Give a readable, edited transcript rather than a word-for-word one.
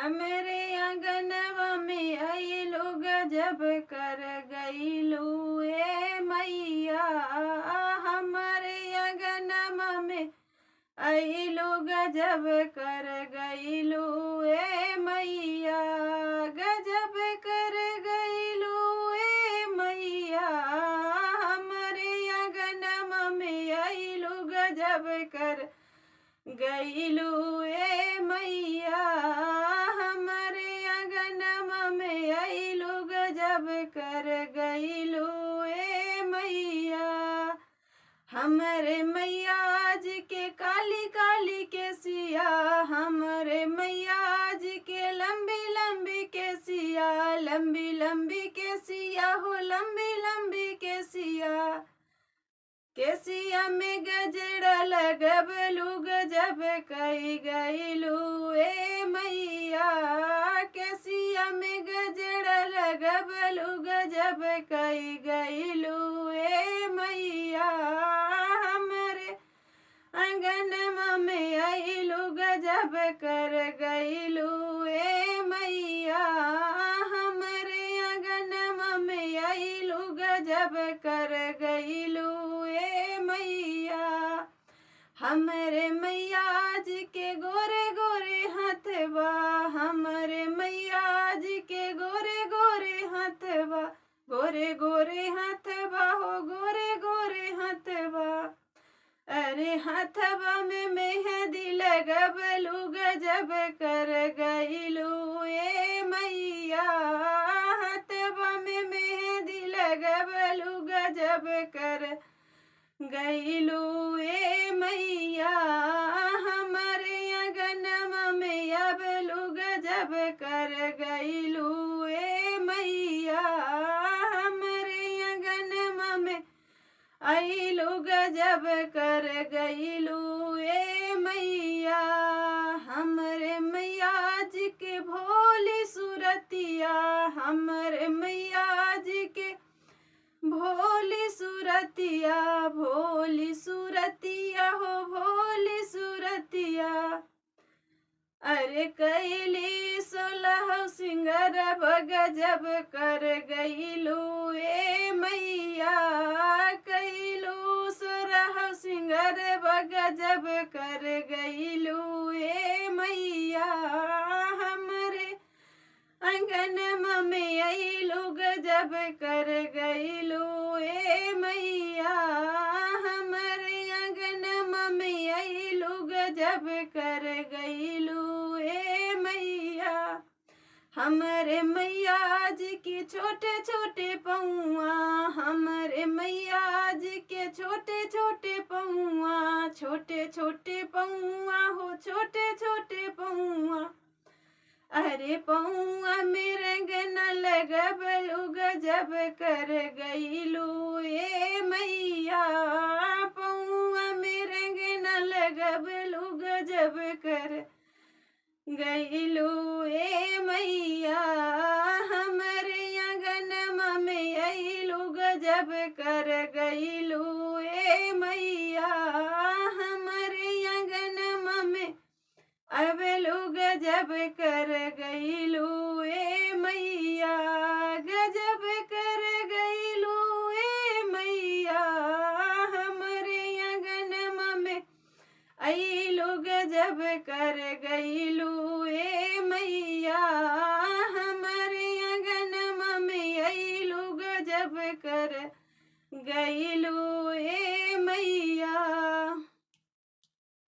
हमरे आंगनवा में आइलो गजब कर गइलू ए मैया। हमारे आंगनवा में आइलो गजब कर गइलू ए मैया। गजब कर गइलू ए मैया। हमारे आंगनवा में आइलो गजब कर गइलू ए मैया। हमारे आंगनवा में आइलो गजब कर गइलू ए मैया। हमरे मैया जी के काली काली के सिया। हमरे मैया जी के लंबी लंबी के सिया। लंबी लंबी के सिया हो लंबी लंबी के सिया। केसिया में गजरा लगबलू गजब कई गइलू ए मैया। केसिया में गजरा लगबलू गजब कई गइलू ए मैया। हमरे आंगनवा में आइलू गजब कर गइलू ए मैया। हमरे आंगनवा में आइलू गजब कर गइलू ए मैया। हमरे मैया जी के गोरे गोरे हाथवा। हमरे मैया जी के गोरे गोरे हाथवा। गोरे गोरे हाथवा हो गोरे गोरे हाथवा। अरे हाथवा में मेहंदी लगबलू गजब कर गइलू ए मैया। हाथवा में मेहंदी लगबलू गजब कर गइलू ए मैया। हमारे आंगनवा में आबलू गजब कर गइलू ए मैया। हमारे आंगनवा में आइलू गजब कर गइलू ए मैया। हमरे मैया जी के भोली सूरतिया। हमरे मैया जी के भोली सूरतिया। भोली सूरतिया हो भोली सूरतिया। अरे कैली 16 सिंगर गजब कर गइलू ए मैया। कैलू 16 सिंगर गजब कर गइलू ए मैया। हमरे आंगनवा में आइलू गजब कर गइलू ए मैया। हमरे आंगनवा में आइलू गजब कर गइलू ए मैया। हमरे मैया जी के छोटे छोटे पौआ। हमरे मैया जी के छोटे छोटे पौआ। छोटे छोटे पौआ हो छोटे छोटे पौआ। अरे पौआ में रंग न लगबलू गजब कर गइलू ए मैया। पौआ में रंग न लगबलू गजब कर गइलू ए मैया। हमरे आंगनवा में आइलू गजब कर गइलू ए मैया। हमरे आंगनवा में आबलू गजब कर गइलू ए मैया। गजब कर गइलू ए मैया। हमरे आंगनवा में आइलू गजब कर गइलू ए मैया। हमरे आंगनवा में आइलू गजब कर गइलू ए